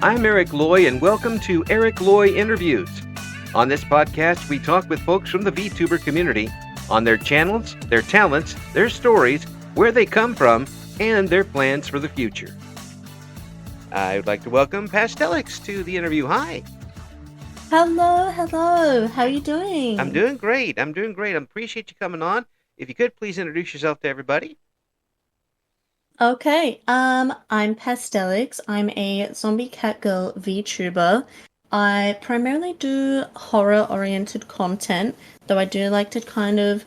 I'm Eric Loy, and welcome to Loy Interviews. On this podcast, we talk with folks from the VTuber community on their channels, their talents, their stories, where they come from, and their plans for the future. I would like to welcome Pastelixx to the interview. Hi. Hello. How are you doing? I'm doing great. I appreciate you coming on. If you could, please introduce yourself to everybody. Okay. I'm Pastelixx. I'm a zombie cat girl VTuber. I primarily do horror-oriented content, though I do like to kind of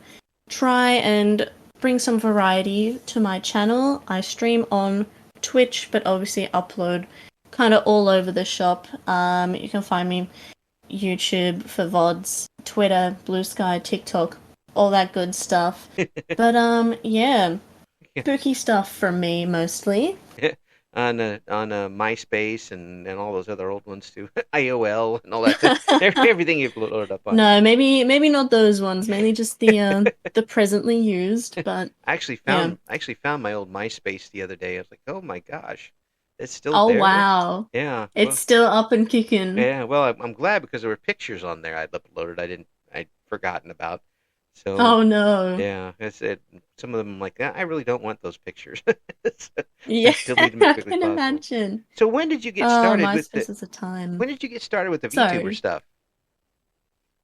try and bring some variety to my channel. I stream on Twitch, but obviously upload kind of all over the shop. You can find me YouTube for VODs, Twitter, Blue Sky, TikTok, all that good stuff. But yeah, spooky stuff from me mostly. on MySpace and all those other old ones too, AOL and all that stuff. Everything you've loaded up on. No, maybe not those ones. Mainly just the presently used. But I actually found my old MySpace the other day. I was like, oh my gosh, it's still oh there. wow, Yeah, it's still up and kicking. yeah. Well, I'm glad because there were pictures on there I'd uploaded. I'd forgotten about. So Oh no. yeah, some of them I'm like, I really don't want those pictures. So Yeah, I delete them as I quickly can as possible. imagine. So when did you get Oh, started with MySpace is a time. when did you get started with the VTuber So, stuff?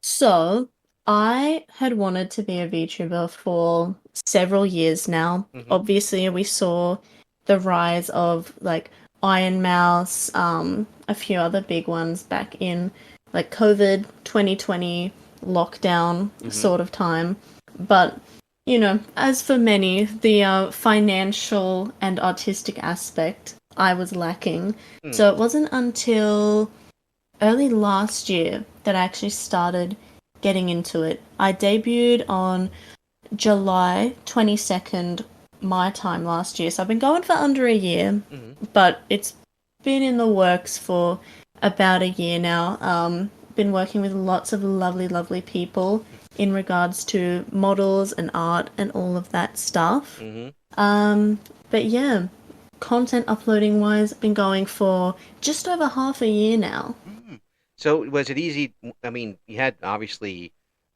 so I had wanted to be a VTuber for several years now. Hmm. Obviously, we saw the rise of like Iron Mouse, a few other big ones back in like COVID 2020 lockdown sort of time. But as for many, the financial and artistic aspect I was lacking. So it wasn't until early last year that I actually started getting into it. I debuted on July 22nd, my time last year. So I've been going for under a year, but it's been in the works for about a year now. Been working with lots of lovely, lovely people in regards to models and art and all of that stuff. But yeah, content uploading wise, been going for just over half a year now. So was it easy? I mean, you had obviously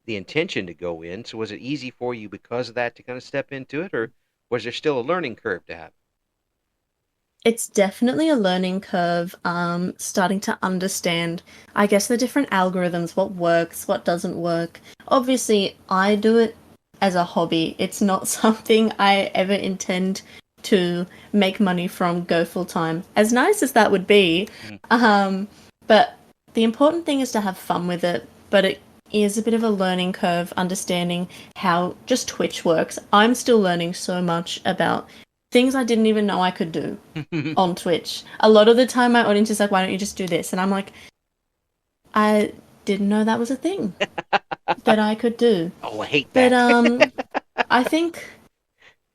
the intention to go in. So was it easy for you because of that to kind of step into it, or was there still a learning curve to have? It's definitely a learning curve, starting to understand, I guess, the different algorithms, what works, what doesn't work. Obviously, I do it as a hobby. It's not something I ever intend to make money from, go full time. As nice as that would be, but the important thing is to have fun with it. But it is a bit of a learning curve, understanding how just Twitch works. I'm still learning so much about things I didn't even know I could do on Twitch. A lot of the time my audience is like, why don't you just do this? And I'm like, I didn't know that was a thing that I could do. Oh, I hate that. But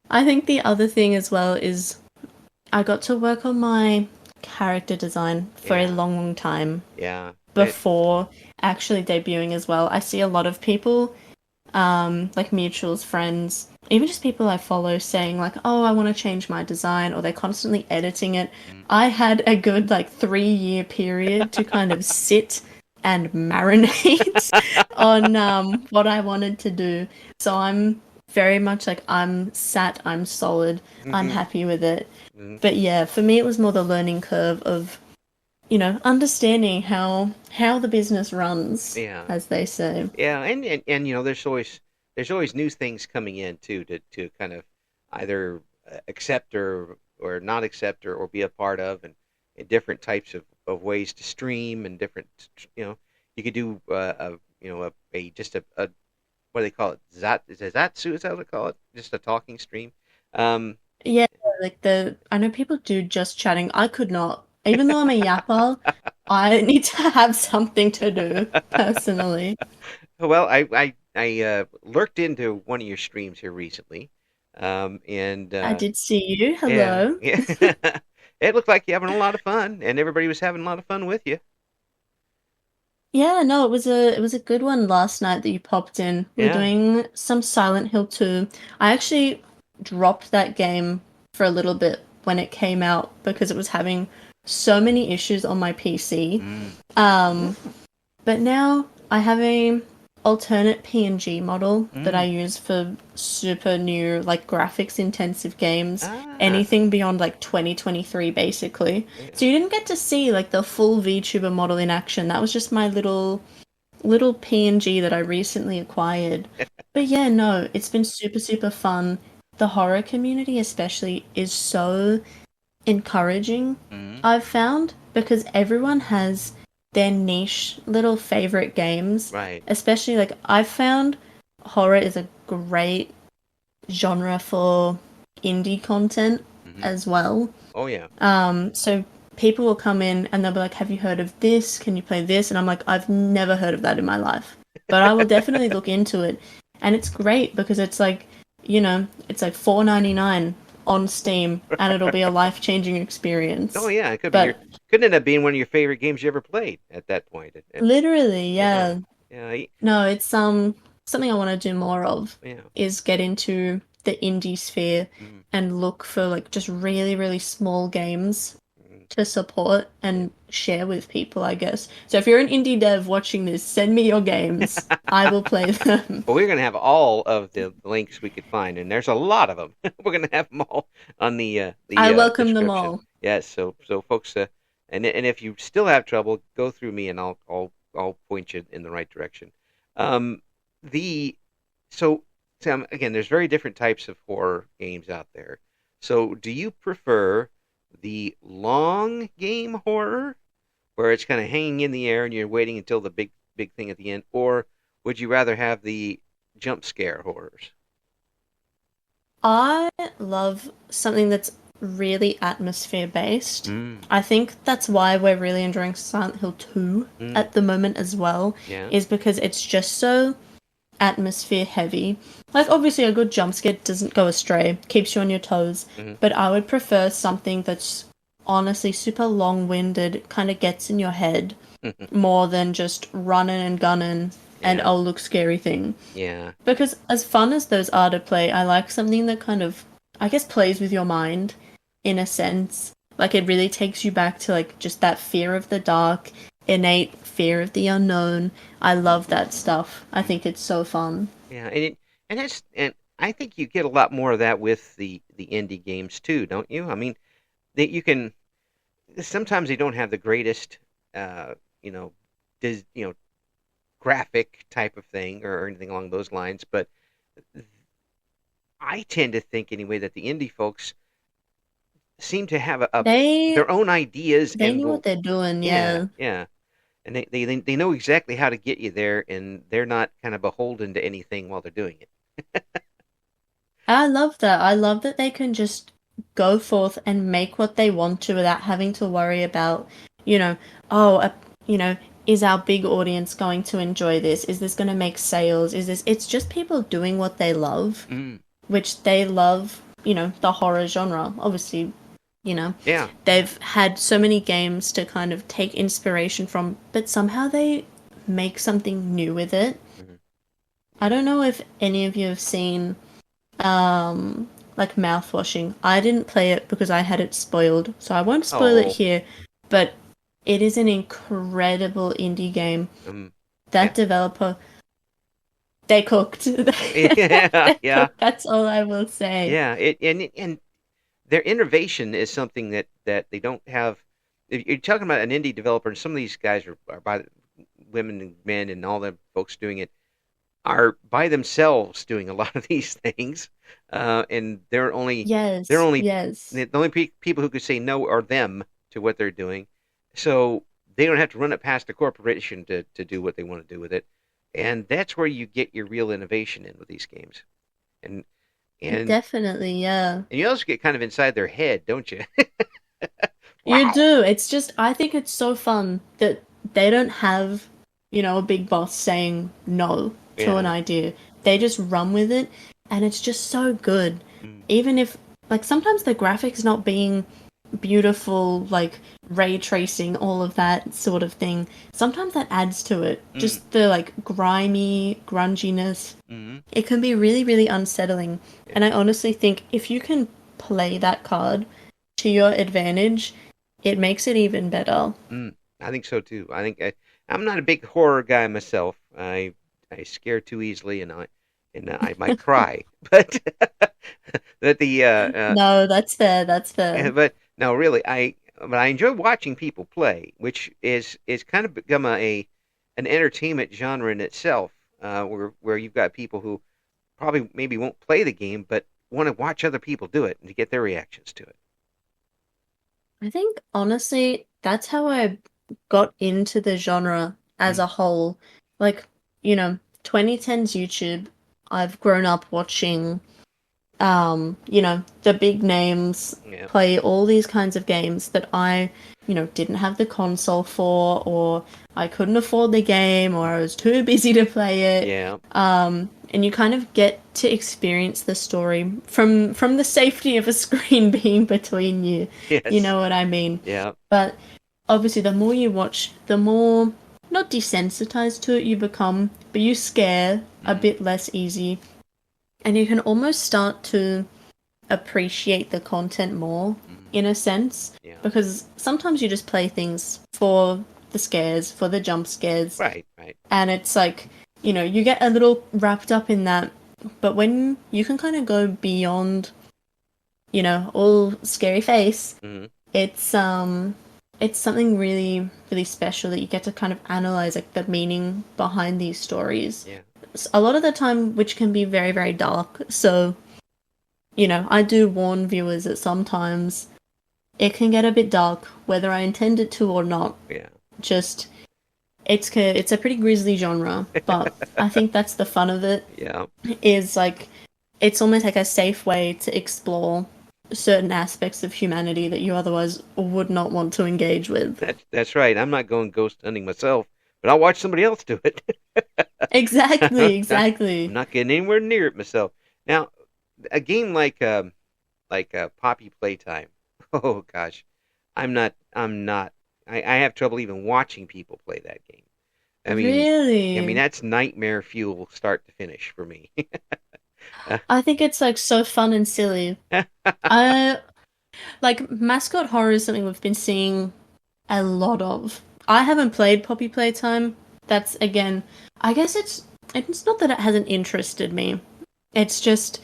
I think the other thing as well is I got to work on my character design for a long, long time Yeah. before actually debuting as well. I see a lot of people, like mutuals, friends, even just people I follow saying like, oh, I want to change my design, or they're constantly editing it. I had a good like 3-year period to kind of sit and marinate on what I wanted to do. So I'm very much like, I'm sat, I'm solid, I'm happy with it. But yeah, for me it was more the learning curve of understanding how the business runs, Yeah. as they say. Yeah, and there's always new things coming in too to kind of either accept or not accept or be a part of, and different types of ways to stream and different you could do a what do they call it? Zatsu, is that what they call it? Just a talking stream. Um, Yeah, like I know people do just chatting. I could not. Even though I'm a yapper, I need to have something to do personally. well, I lurked into one of your streams here recently, and I did see you. yeah, Hello. yeah. It looked like you're having a lot of fun, and everybody was having a lot of fun with you. Yeah, no, it was a good one last night that you popped in. We were Yeah. doing some Silent Hill 2. I actually dropped that game for a little bit when it came out because it was having so many issues on my PC. Mm. Um, but now I have a alternate PNG model that I Mm. use for super new, like, graphics intensive games. Ah, Anything beyond like 2023, basically. yeah. So you didn't get to see like the full VTuber model in action. That was just my little PNG that I recently acquired. But yeah, no, it's been super, super fun. The horror community, especially, is so encouraging, Mm. I've found, because everyone has their niche little favorite games. Right. Especially, like, I've found horror is a great genre for indie content Hmm. as well. Oh yeah. So people will come in and they'll be like, "Have you heard of this? Can you play this?" And I'm like, "I've never heard of that in my life, but I will definitely look into it." And it's great because it's like, it's like $4.99 on Steam, and it'll be a life-changing Oh experience. yeah. It could be your But could end up being one of your favorite games you ever played at that point. literally, Yeah. yeah. Yeah. No, it's something I want to do more of Yeah. is get into the indie sphere Mm. and look for like just really, really small games Mm. to support Yeah. and share with people, I guess. So if you're an indie dev watching this, send me your games. I will play them. Well, we're going to have all of the links we could find, and there's a lot of them. We're going to have them all on I the welcome them description. all. Yes, so folks, and if you still have trouble, go through me, and I'll point you in the right direction. Um, the so Sam, again, there's very different types of horror games out there. So, do you prefer the long game horror, where it's kind of hanging in the air and you're waiting until the big thing at the end, or would you rather have the jump scare horrors? I love something that's really atmosphere based. Mm. I think that's why we're really enjoying Silent Hill 2 Mm. at the moment as well, Yeah. is because it's just so atmosphere heavy. Like, obviously, a good jump scare doesn't go astray, keeps you on your toes, Hmm. but I would prefer something that's honestly super long winded, kind of gets in your head more than just running and gunning and Yeah. oh, look, scary thing. Yeah. Because as fun as those are to play, I like something that kind of, I guess, plays with your mind in a sense. Like, it really takes you back to, like, just that fear of the dark, innate fear of the unknown. I love that stuff. I think it's so fun. Yeah. And I think you get a lot more of that with the indie games too, don't you? I mean, that you can sometimes they don't have the greatest, uh, you know, you know, graphic type of thing or anything along those lines, but I tend to think anyway that the indie folks seem to have They their own ideas they and know what will, they're doing, yeah, yeah. yeah, and they know exactly how to get you there, and they're not kind of beholden to anything while they're doing it. I love that. I love that they can just go forth and make what they want to without having to worry about, you know, oh, is our big audience going to enjoy this? Is this going to make sales? Is this? It's just people doing what they love, Mm, which they love, the horror genre. Obviously, you know, yeah. they've had so many games to kind of take inspiration from, but somehow they make something new with it. Mhm. I don't know if any of you have seen like mouthwashing. I didn't play it because I had it spoiled, so I won't spoil it Oh, here, but it is an incredible indie game. yeah, That developer, they cooked. yeah, They yeah, cooked. That's all I will say. yeah. And their innovation is something that they don't have. If you're talking about an indie developer, and some of these guys are by women and men and all the folks doing it are by themselves doing a lot of these things, and they're Yes, only yes. the only people who could say no are them to what they're doing, so they don't have to run it past a corporation to do what they want to do with it, and that's where you get your real innovation in with these games, and and Definitely, yeah. and you also get kind of inside their head, don't you? You Wow. do. It's just, I think it's so fun that they don't have, a big boss saying no to an Yeah. idea. They just run with it, and it's just so good. Mm. Even if, like, sometimes the graphics not being beautiful, like ray tracing, all of that sort of thing, sometimes that adds to it. Mm. Just the, like, grimy grunginess. Mm. It can be really, really unsettling. Yeah. And I honestly think if you can play that card to your advantage, it makes it even better. I think so too. I'm not a big horror guy myself. I scare too easily, and I might cry. But but No, that's fair. That's fair. but no, really, I enjoy watching people play, which is kind of become an entertainment genre in itself, where you've got people who probably maybe won't play the game, but want to watch other people do it and to get their reactions to it. I think honestly, that's how I got into the genre as Mm, a whole. Like, you know, 2010s YouTube, I've grown up watching the big names yeah, play all these kinds of games that I, didn't have the console for, or I couldn't afford the game, or I was too busy to play it. yeah, And you kind of get to experience the story from the safety of a screen being between you. You yes, know what I mean? yeah, But obviously, the more you watch, the more not desensitized to it you become, but you scare a mm, bit less easy, and you can almost start to appreciate the content more mm, in a sense, yeah, because sometimes you just play things for the scares, for the jump scares, right, right, and it's like, you get a little wrapped up in that, but when you can kind of go beyond, all scary face, mm, it's something really really special that you get to kind of analyze, like the meaning behind these stories yeah. a lot of the time, which can be very very dark. So I do warn viewers that sometimes it can get a bit dark, whether I intend it to or not. Yeah. Just it's a pretty grisly genre, but I think that's the fun of it. Yeah. Is like it's almost like a safe way to explore certain aspects of humanity that you otherwise would not want to engage with. That's right. I'm not going ghost hunting myself, but I'll watch somebody else do it. Exactly, I'm exactly. not getting anywhere near it myself. Now, a game like Poppy Playtime. Oh gosh, I'm not. I have trouble even watching people play that game. I mean Really, that's nightmare fuel start to finish for me. I think it's like so fun and silly. I like mascot horror is something we've been seeing a lot of. I haven't played Poppy Playtime. That's again, I guess it's not that it hasn't interested me. It's just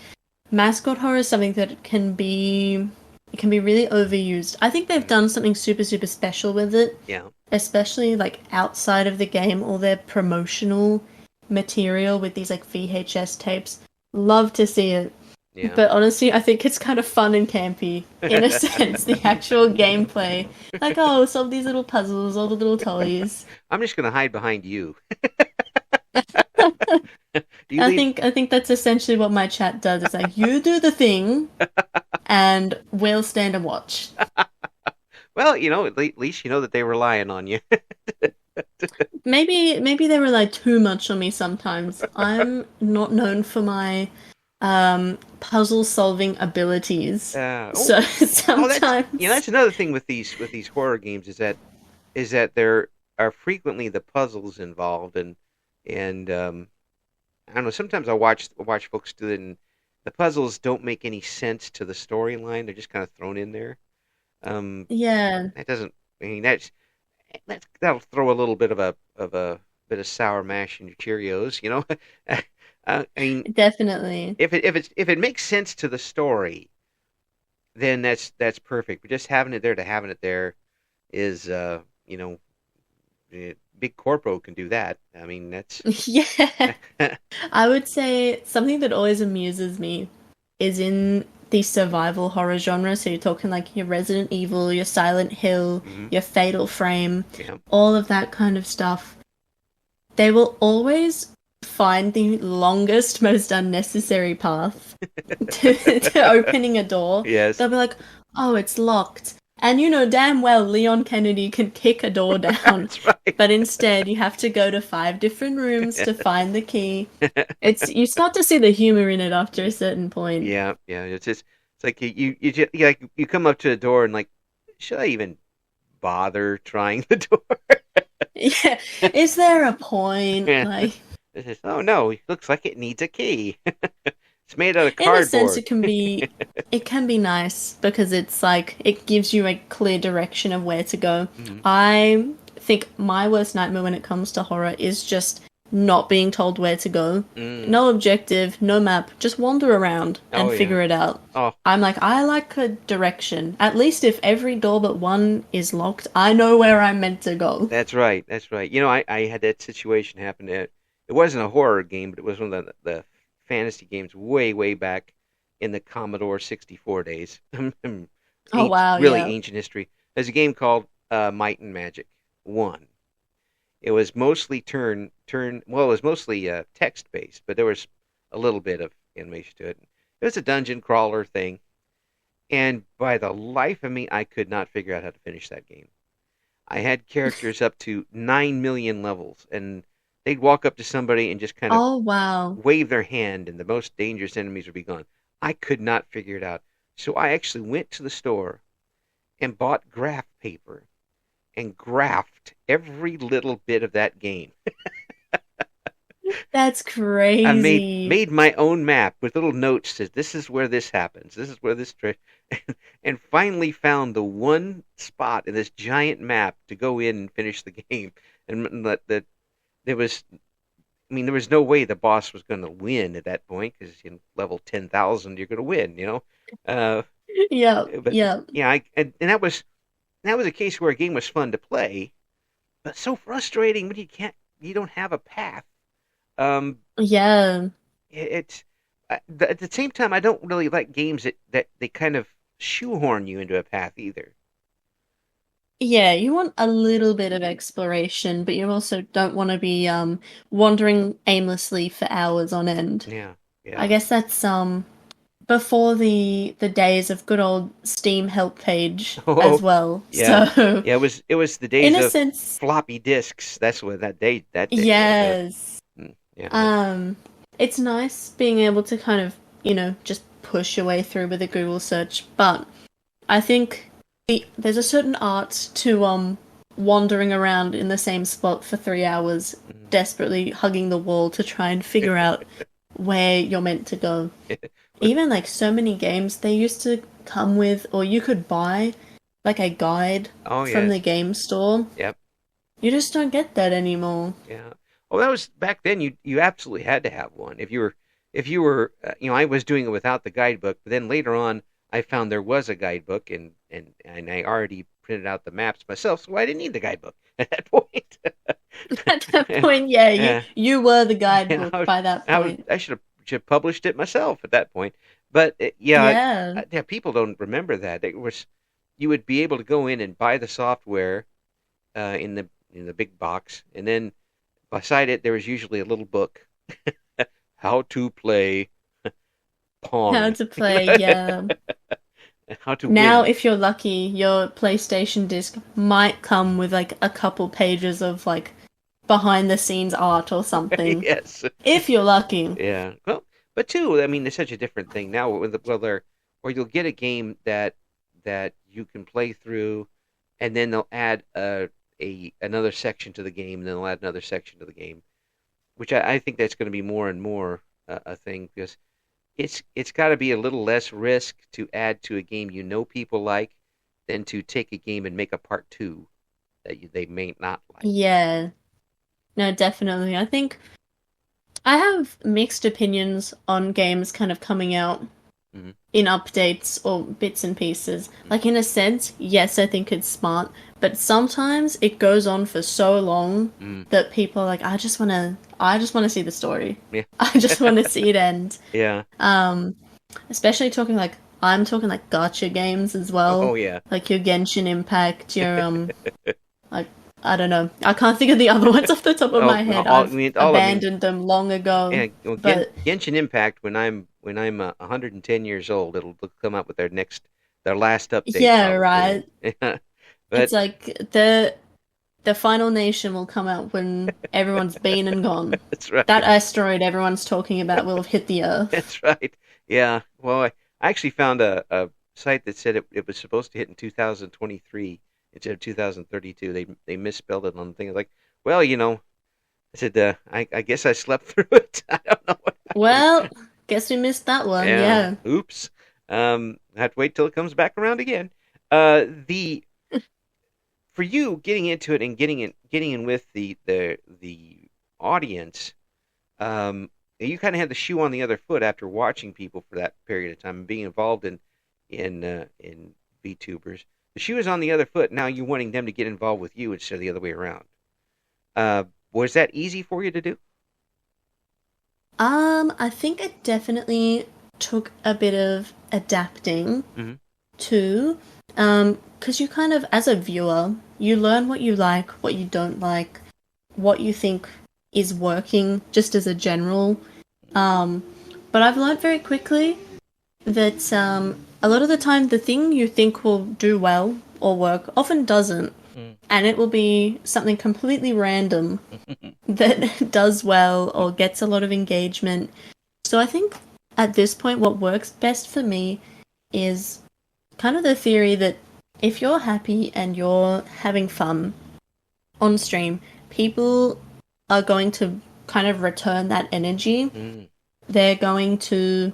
mascot horror is something that it can be really overused. I think they've done something super super special with it, Yeah, especially like outside of the game, all their promotional material with these like VHS tapes. Love to see it. yeah. But honestly, I think it's kind of fun and campy in a sense, the actual gameplay. Like, oh, solve these little puzzles, all the little toys. I'm just gonna hide behind you. You I leave. think I think that's essentially what my chat does. It's like you do the thing and we'll stand and watch. Well, at least you know that they were relying on you. Maybe they rely too much on me sometimes. I'm not known for my puzzle solving abilities. Oh, So that's sometimes that's another thing with these horror games is that there are frequently the puzzles involved and I don't know. Sometimes I watch folks do it, and the puzzles don't make any sense to the storyline. They're just kind of thrown in there. Um, yeah, that doesn't. I mean, that'll throw a little bit of a bit of sour mash in your Cheerios. I mean, definitely. if it makes sense to the story, then that's perfect. But just having it there to having it there is, big corpo can do that. I mean, that's Yeah. I would say something that always amuses me is in the survival horror genre. So you're talking like your Resident Evil, your Silent Hill, hmm your Fatal Frame, yeah. all of that kind of stuff. They will always find the longest, most unnecessary path to opening a door. Yes, They'll be like, oh, it's locked. And you know damn well Leon Kennedy can kick a door down, that's right. but instead you have to go to 5 different rooms to find the key. You start to see the humor in it after a certain point. Yeah, yeah. It's like you come up to the door and like, should I even bother trying the door? Yeah, is there a point? Yeah. Like, It's just, oh no, it looks like it needs a key. It's made out of In a sense, cardboard. it can be nice because it's like it gives you a clear direction of where to go. Hmm. I think my worst nightmare when it comes to horror is just not being told where to go. Mm. No objective, no map, just wander around Oh and yeah. figure it out. Oh, I'm like, I like a direction. At least if every door but one is locked, I know where I'm meant to go. that's right. That's right. I had that situation happen. It wasn't a horror game, but it was one of the fantasy games way, way back in the Commodore 64 days. Oh wow, Really yeah. ancient history. There's a game called Might and Magic 1. It was mostly well, it was mostly text based, but there was a little bit of animation to it. It was a dungeon crawler thing, and by the life of me, I could not figure out how to finish that game. I had characters up to 9 million levels, and they'd walk up to somebody and just kind of Oh wow. wave their hand, and the most dangerous enemies would be gone. I could not figure it out. So I actually went to the store and bought graph paper and graphed every little bit of that game. That's I made crazy. made my own map with little notes says this is where this happens. This is where this and finally found the one spot in this giant map to go in and finish the game. And that there was there was no way the boss was going to win at that point because level 10,000 you're going to win, Uh, Yep, but yep. yeah, and that was a case where a game was fun to play, but so frustrating when you don't have a path. Um, Yeah. it's at the same time I don't really like games that they kind of shoehorn you into a path either. Yeah, you want a little bit of exploration, but you also don't want to be wandering aimlessly for hours on end. Yeah, I yeah. guess that's before the days of good old Steam help page Oh, as well. yeah, So, yeah. It was the in days a of sense, floppy disks. That's what that day was. yes. Yeah, Um, it's nice being able to kind of, just push your way through with a Google search, but I think there's a certain art to wandering around in the same spot for 3 hours, mm. desperately hugging the wall to try and figure out where you're meant to go. But Even like so many games, they used to come with, or you could buy like a guide oh from the yes, game store. yep, You just don't get that anymore. yeah. Oh, that was back then. You absolutely had to have one if you were I was doing it without the guidebook, but then later on I found there was a guidebook and I already printed out the maps myself, so I didn't need the guidebook at that point. At that point, yeah, you Yeah, you were the yeah, guidebook by that point. I should have published it myself at that point. But yeah, Yeah. yeah, people don't remember that. It was you would be able to go in and buy the software in the big box, and then beside it there was usually a little book, how to play How Pong, to play, yeah. how to Now, win. if you're lucky, your PlayStation disc might come with like a couple pages of like behind the scenes art or something. Yes, If you're lucky. yeah. Well, but too, I mean, it's such a different thing now. Or you'll get a game that you can play through, and then they'll add a another section to the game, and then they'll add another section to the game, which I think that's going to be more and more a thing because it's got to be a little less risk to add to a game people like than to take a game and make a part two that they may not like. Yeah. No, definitely. I think I have mixed opinions on games kind of coming out Hmm. in updates or bits and pieces. Like in a sense, yes, I think it's smart, but sometimes it goes on for so long Mm. that people are like, I just wanna see the story. Yeah. I just wanna see it end. Yeah. Um, Especially I'm talking like gotcha games as Oh well. yeah. Like your Genshin Impact, your like I don't know. I can't think of the other ones off the top of Oh, my head. I I've mean, abandoned them long ago. yeah. Well, But Genshin Impact. When I'm 110 years old, it'll come out with their last update yeah, probably. right. Yeah. It's But like the final nation will come out when everyone's been and gone. that's right. That asteroid everyone's talking about will have hit the Earth. That's right. Yeah. Well, I actually found a site that said it was supposed to hit in 2023 instead of 2032. They misspelled it on the thing. I was like, well, I said, I guess I slept through it. I don't know what happened. Well, Guess we missed that one. Yeah. Yeah. Oops. I have to wait till it comes back around again. The For you getting into it and getting in with the audience, um, you kind of had the shoe on the other foot after watching people for that period of time and being involved in VTubers. The shoe is on the other foot. Now you're wanting them to get involved with you instead of the other way around. Was that easy for you to do? I think it definitely took a bit of adapting Mm-hmm. to, because you kind of, as a viewer, you learn what you like, what you don't like, what you think is working, just as a general. Um, but I've learned very quickly that a lot of the time the thing you think will do well or work often doesn't, and it will be something completely random that does well or gets a lot of engagement. So I think at this point, what works best for me is kind of the theory that if you're happy and you're having fun on stream, people are going to kind of return that energy. Mm. They're going to,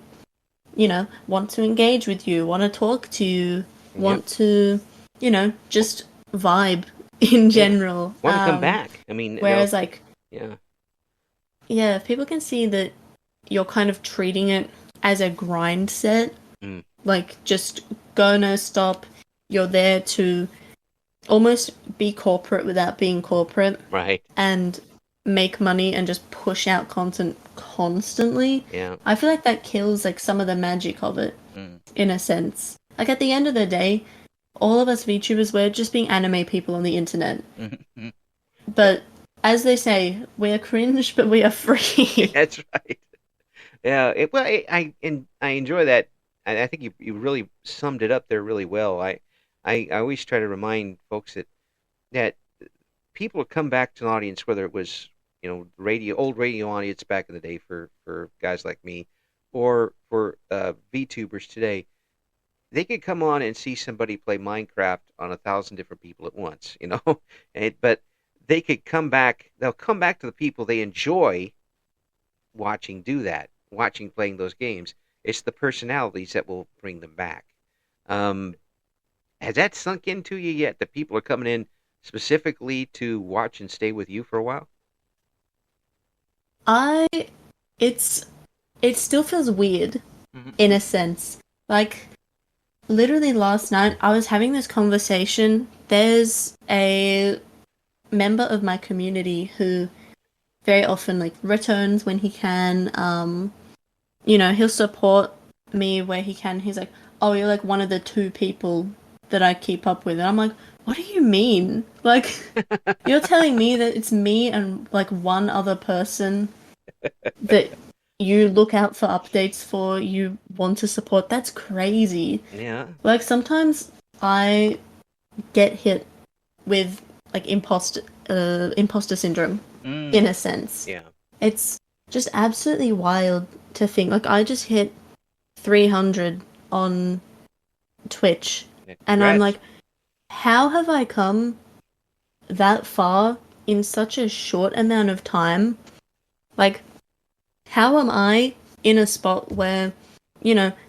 you know, want to engage with you, want to talk to you, want to, you know, just vibe in Yeah. general. Want to come back? I mean, Whereas, like, yeah. yeah, if people can see that you're kind of treating it as a grind set, Mm. like just go no stop, you're there to almost be corporate without being corporate Right. and make money and just push out content constantly. Yeah. I feel like that kills like some of the magic of it Mm. in a sense. Like at the end of the day, all of us VTubers, we're just being anime people on the internet. Mm-hmm. But as they say, we're cringe, but we are free. That's right. Yeah. Well, I enjoy that. I think you really summed it up there really well. I always try to remind folks that people come back to an audience, whether it was old radio audience back in the day for guys like me, or for VTubers today. They could come on and see somebody play Minecraft on 1,000 different people at once, but they could come back. They'll come back to the people they enjoy watching do that, watching playing those games. It's the personalities that will bring them back. Um, has that sunk into you yet? That people are coming in specifically to watch and stay with you for a while? I it's it still feels weird Mm-hmm. in a sense. Like literally last night I was having this conversation. There's a member of my community who very often like returns when he can. He'll support me where he can. He's like, "Oh, you're like one of the two people that I keep up with." And I'm like, "What do you mean? Like you're telling me that it's me and like one other person that you look out for updates for, you want to support? That's crazy." Yeah. Like sometimes I get hit with like imposter syndrome in a sense. Yeah. It's just absolutely wild to think. Like I just hit 300 on Twitch, and I'm like, how have I come that far in such a short amount of time? Like, how am I in a spot where,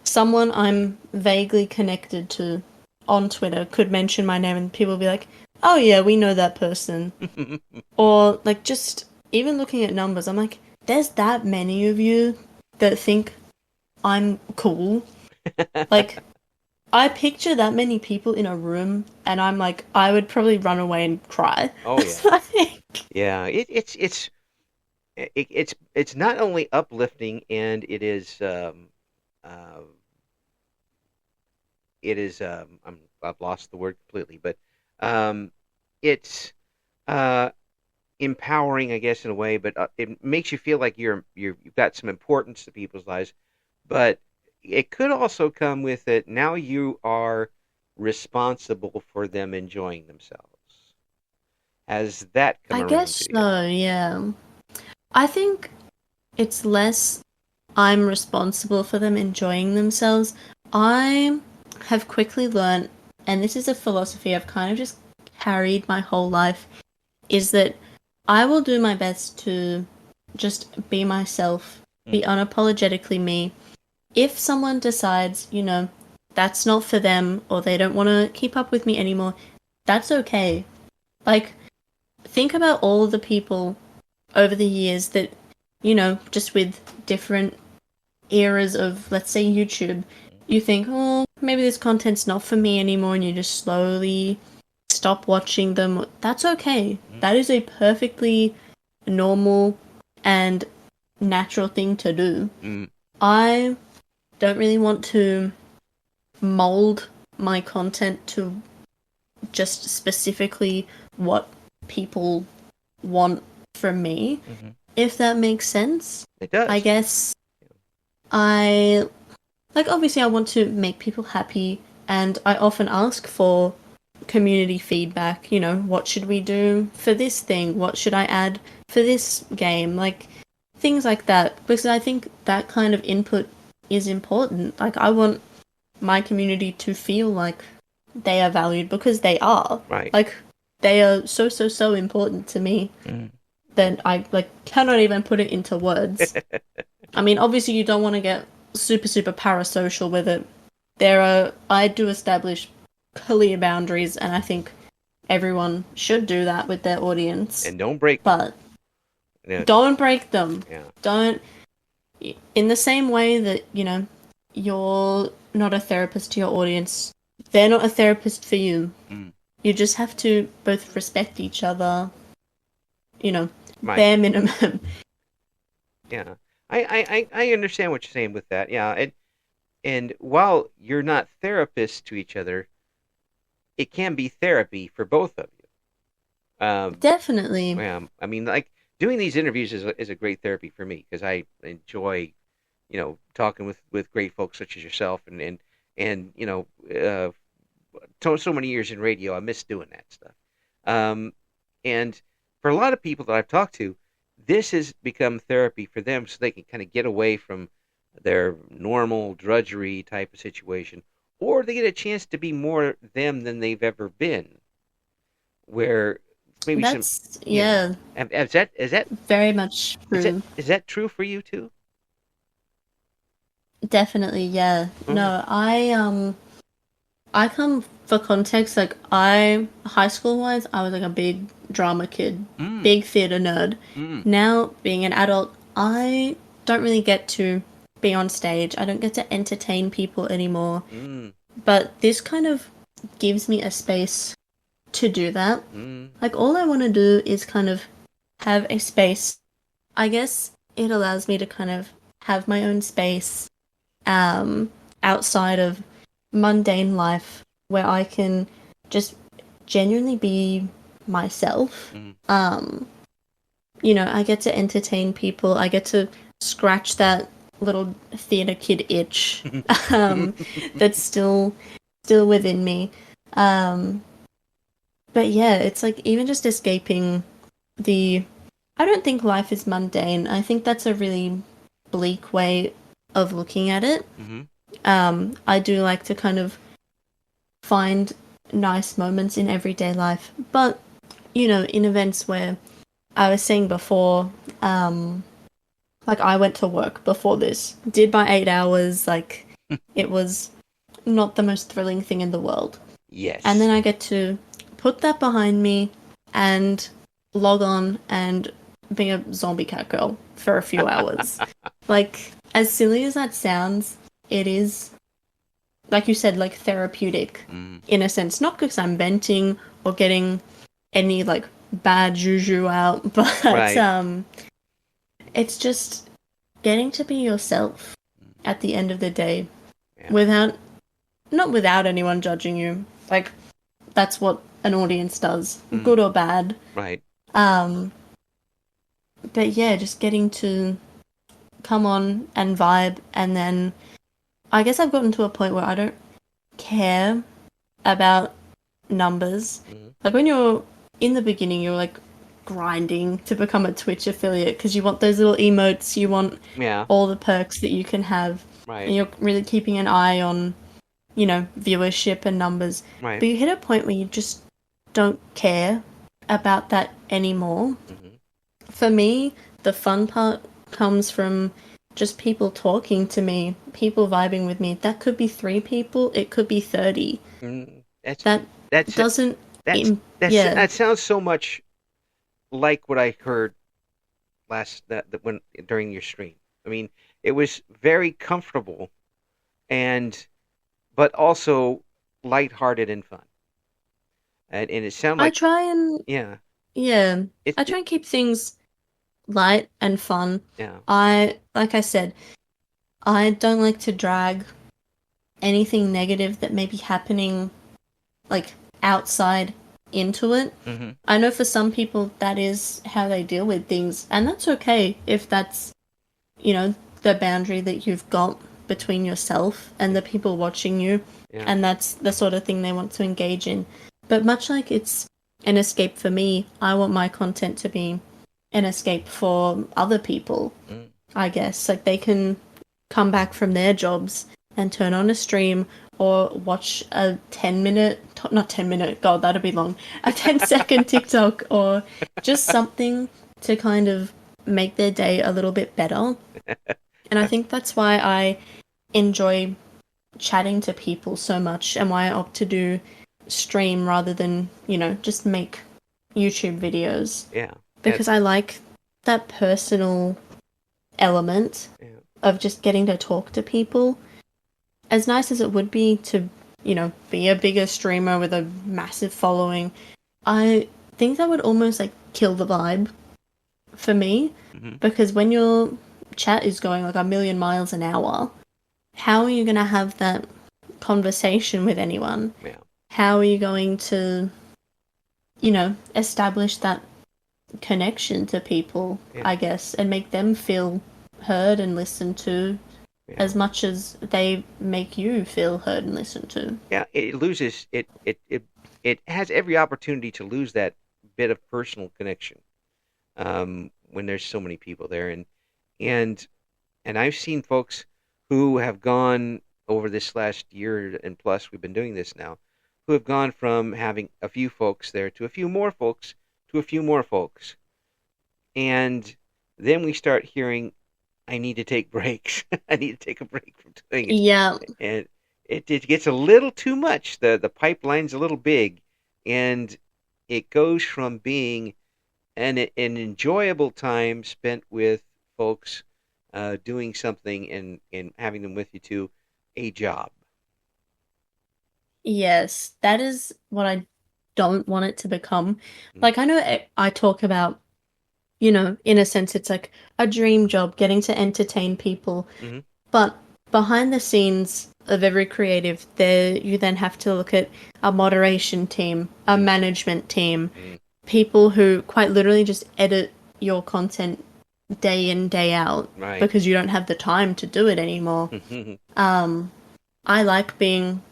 someone I'm vaguely connected to on Twitter could mention my name and people will be like, "Oh yeah, we know that person." Or like just even looking at numbers, I'm like, there's that many of you that think I'm cool. Like, I picture that many people in a room, and I'm like, I would probably run away and cry. Oh yeah. Yeah. It's not only uplifting, and I've lost the word completely, but it's uh, empowering, I guess, in a way. But it makes you feel like you've got some importance to people's lives. But it could also come with it. Now you are responsible for them enjoying themselves. Has that come I around guess to you? so, yeah. I think it's less I'm responsible for them enjoying themselves. I have quickly learned, and this is a philosophy I've kind of just carried my whole life, is that I will do my best to just be myself be unapologetically me. If someone decides, that's not for them or they don't want to keep up with me anymore, that's okay. Like, think about all the people over the years that, just with different eras of, let's say, YouTube, you think, oh, maybe this content's not for me anymore, and you just slowly stop watching them. That's okay. That is a perfectly normal and natural thing to do. I don't really want to mold my content to just specifically what people want from me, if that makes sense. It does. I guess obviously I want to make people happy, and I often ask for community feedback, what should we do for this thing? What should I add for this game? Like, things like that, because I think that kind of input is important. Like, I want my community to feel like they are valued, because they are. Right. Like, they are so, so, so important to me that I, cannot even put it into words. I mean, obviously you don't want to get super, super parasocial with it. I do establish clear boundaries, and I think everyone should do that with their audience. And don't break them. But don't break them. Yeah. Don't... In the same way that, you're not a therapist to your audience, they're not a therapist for you. You just have to both respect each other, bare minimum. Yeah. I understand what you're saying with that. Yeah. And while you're not therapists to each other, it can be therapy for both of you. Definitely. Yeah. I mean, like, doing these interviews is a great therapy for me, because I enjoy, talking with great folks such as yourself, and so many years in radio, I miss doing that stuff. And for a lot of people that I've talked to, this has become therapy for them, so they can kind of get away from their normal drudgery type of situation, or they get a chance to be more them than they've ever been. Where maybe Is that very much true? Is that true for you too? Definitely, yeah. No, I come, for context, high school wise, I was like a big drama kid, big theater nerd. Now, being an adult, I don't really get to be on stage. I don't get to entertain people anymore. But this kind of gives me a space to do that. Like, all I want to do is kind of have a space. I guess it allows me to kind of have my own space outside of mundane life, where I can just genuinely be myself. I get to entertain people. I get to scratch that little theater kid itch that's still within me. But yeah, it's like, even just escaping I don't think life is mundane. I think that's a really bleak way of looking at it. I do like to kind of find nice moments in everyday life, but in events where, I was saying before, I went to work before this, did my 8 hours, it was not the most thrilling thing in the world. Yes. And then I get to put that behind me and log on and be a zombie cat girl for a few hours. As silly as that sounds, it is, like you said, therapeutic in a sense. Not because I'm venting or getting any bad juju out, but it's just getting to be yourself at the end of the day, not without anyone judging you. That's what an audience does, good or bad. Right. But yeah, just getting to come on and vibe, and then I guess I've gotten to a point where I don't care about numbers. When you're in the beginning, you're grinding to become a Twitch affiliate because you want those little emotes, you want all the perks that you can have, and you're really keeping an eye on, viewership and numbers. But you hit a point where you just don't care about that anymore. For me, the fun part comes from just people talking to me, people vibing with me. That could be 3 people, it could be 30. That's That that's doesn't, that's yeah. that sounds so much like what I heard that when during your stream. I mean, it was very comfortable and but also lighthearted and fun. And it sounded I like try and, yeah, yeah, it, I it try and keep things light and fun. yeah. Like I said, I don't like to drag anything negative that may be happening, like, outside into it. Hmm. I know for some people that is how they deal with things, and that's okay if that's, the boundary that you've got between yourself and Yeah, the people watching you, yeah, and that's the sort of thing they want to engage in. But much like it's an escape for me, I want my content to be an escape for other people, mm, I guess. Like they can come back from their jobs and turn on a stream or watch a 10-minute, not 10-minute, God, that'd be long, a 10-second TikTok or just something to kind of make their day a little bit better. And I that's think that's why I enjoy chatting to people so much and why I opt to do stream rather than, just make YouTube videos. yeah, Because I like that personal element yeah, of just getting to talk to people. As nice as it would be to, be a bigger streamer with a massive following, I think that would almost like kill the vibe for me. hmm, Because when your chat is going like a million miles an hour, how are you going to have that conversation with anyone? yeah, How are you going to, establish that connection to people, yeah, I guess, and make them feel heard and listened to yeah, as much as they make you feel heard and listened to. yeah. It loses it has every opportunity to lose that bit of personal connection when there's so many people there, and and I've seen folks who have gone over this last year and plus we've been doing this now, who have gone from having a few folks there to a few more folks to a few more folks, and then we start hearing, "I need to take breaks. I need to take a break from doing it," Yeah, and it gets a little too much. The pipeline's a little big, and it goes from being an enjoyable time spent with folks doing something and having them with you to a job. yes, that is what I don't want it to become. Mm-hmm. Like, I know I talk about, in a sense, it's like a dream job, getting to entertain people. Mm-hmm. But behind the scenes of every creative, there you then have to look at a moderation team, a management team, Mm-hmm. people who quite literally just edit your content day in, day out Right. because you don't have the time to do it anymore. Mm-hmm. I like being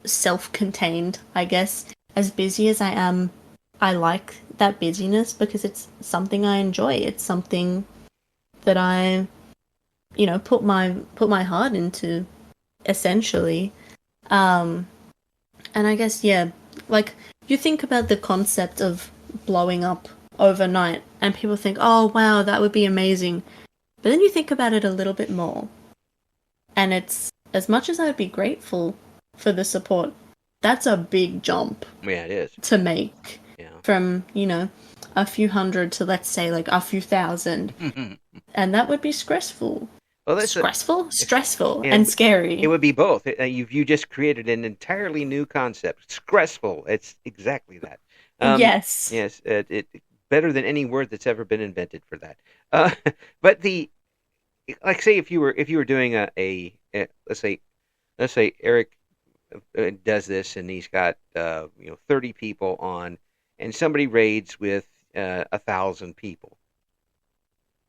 self-contained, I guess. As busy as I am, I like that busyness because it's something I enjoy. It's something that I, put my heart into essentially. Um and I guess yeah, like you think about the concept of blowing up overnight and people think, "Oh, wow, that would be amazing." But then you think about it a little bit more and it's as much as I would be grateful for the support, that's a big jump Yeah, it is. to make Yeah. from, a few hundred to let's say like a few thousand. And that would be stressful. Well, that's a Stressful? Stressful yeah, and it scary. would be both. You just created an entirely new concept. Stressful. It's exactly that. Yes. Yes, it better than any word that's ever been invented for that. Uh, but like say if you were doing a let's say Eric does this and he's got 30 people on, and somebody raids with 1,000 people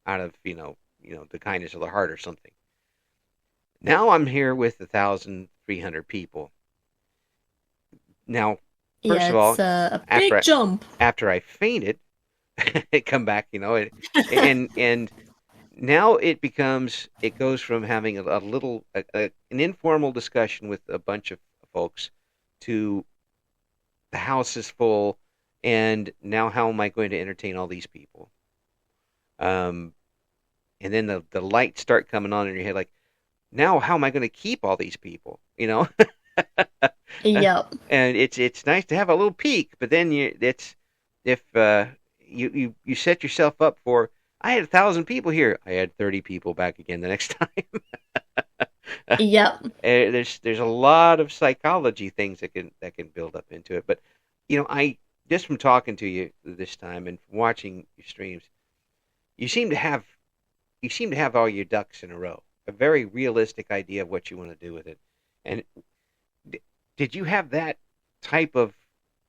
out of the kindness of the heart or something. Now I'm here with 1,300 people. Now, first Yeah, of it's all, a after big jump. after I fainted, it come back, and now it goes from having a little an informal discussion with a bunch of folks to the house is full, and now how am I going to entertain all these people? Um, and then the lights start coming on in your head, like, now how am I going to keep all these people? Yep. And it's nice to have a little peak, but then it's if you set yourself up for, I had 1,000 people here, I had 30 people back again the next time. Yep. There's a lot of psychology things that can build up into it, but I just from talking to you this time and watching your streams, you seem to have all your ducks in a row, a very realistic idea of what you want to do with it. And did you have that type of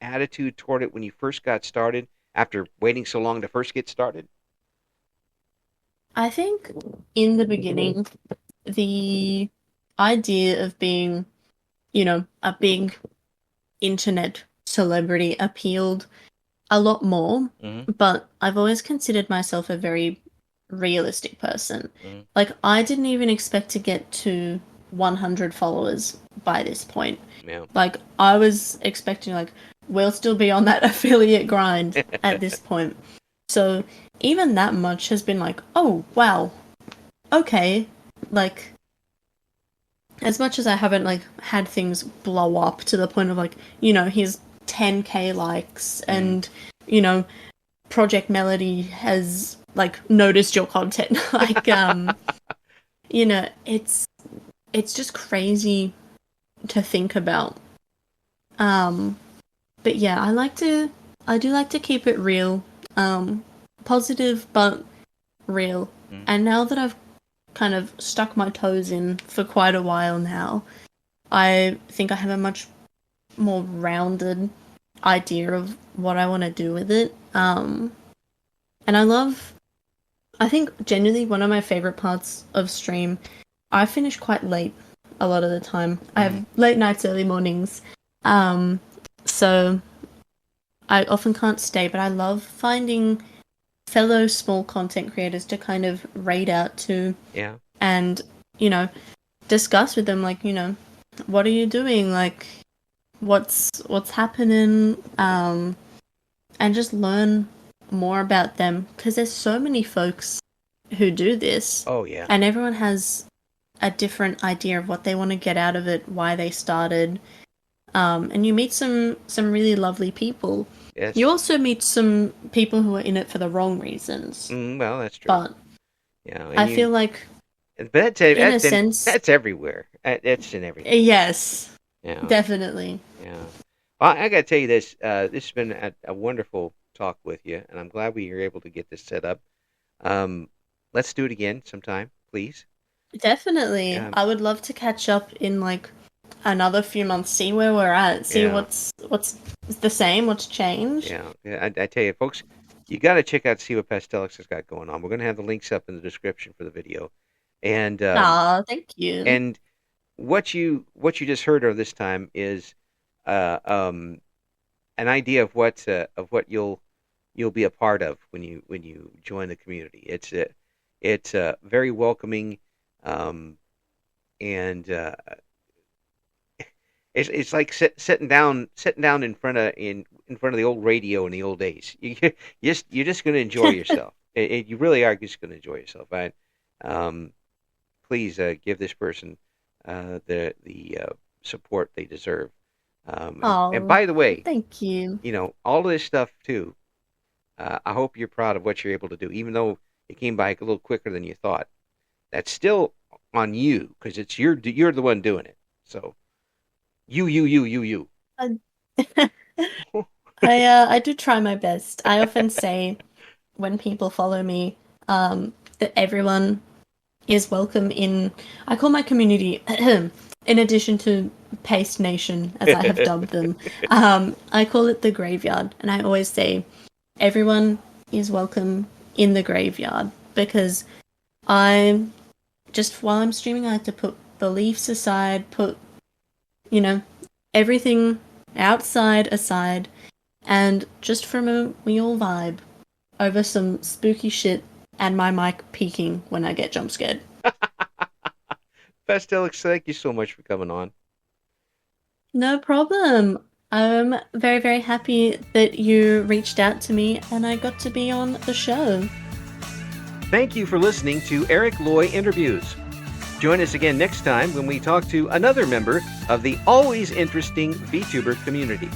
attitude toward it when you first got started, after waiting so long to first get started? I think in the beginning, the idea of being, a big internet celebrity appealed a lot more, Mm-hmm. but I've always considered myself a very realistic person. Mm-hmm. Like, I didn't even expect to get to 100 followers by this point. Yeah. Like, I was expecting, like, we'll still be on that affiliate grind at this point. So, even that much has been like, oh, wow, okay. Like, as much as I haven't, like, had things blow up to the point of, like, here's 10K likes and, Project Melody has, like, noticed your content. Like, it's just crazy to think about. But yeah, I do like to keep it real, positive but real. Mm. And now that I've kind of stuck my toes in for quite a while now, I think I have a much more rounded idea of what I want to do with it. And I think genuinely one of my favorite parts of stream, I finish quite late a lot of the time. I have late nights, early mornings. So I often can't stay, but I love finding fellow small content creators to kind of raid out to. Yeah. And, discuss with them, like, what are you doing? Like, what's happening? And just learn more about them, because there's so many folks who do this. Oh yeah. And everyone has a different idea of what they want to get out of it, why they started. And you meet some really lovely people. Yes. You also meet some people who are in it for the wrong reasons. Well, that's true. But yeah, I feel like, but in a sense, that's everywhere. It's in everything. yes, Yeah. definitely. Yeah. Well, I got to tell you this. This has been a wonderful talk with you, and I'm glad we were able to get this set up. Let's do it again sometime, please. Definitely. I would love to catch up in, like, another few months, see where we're at, see what's the same, what's changed. Yeah. I tell you, folks, you got to check out, see what Pastelixx has got going on. We're going to have the links up in the description for the video. And thank you. And what you just heard of this time is an idea of what you'll be a part of when you join the community. It's very welcoming, and it's like sitting down in front of the old radio in the old days. You're just going to enjoy yourself. You really are just going to enjoy yourself. Please give this person the support they deserve. And by the way, thank you. All of this stuff too. I hope you're proud of what you're able to do, even though it came by a little quicker than you thought. That's still on you, because it's you're the one doing it. So you. I do try my best. I often say when people follow me that everyone is welcome in. I call my community, in addition to Paste Nation, as I have dubbed them, I call it the graveyard, and I always say everyone is welcome in the graveyard, because I just, while I'm streaming, I like to put beliefs aside, put everything outside aside, and just from we all vibe over some spooky shit and my mic peaking when I get jump scared. Pastelixx, thank you so much for coming on. No problem. I'm very, very happy that you reached out to me and I got to be on the show. Thank you for listening to Eric Loy Interviews. Join us again next time when we talk to another member of the always interesting VTuber community.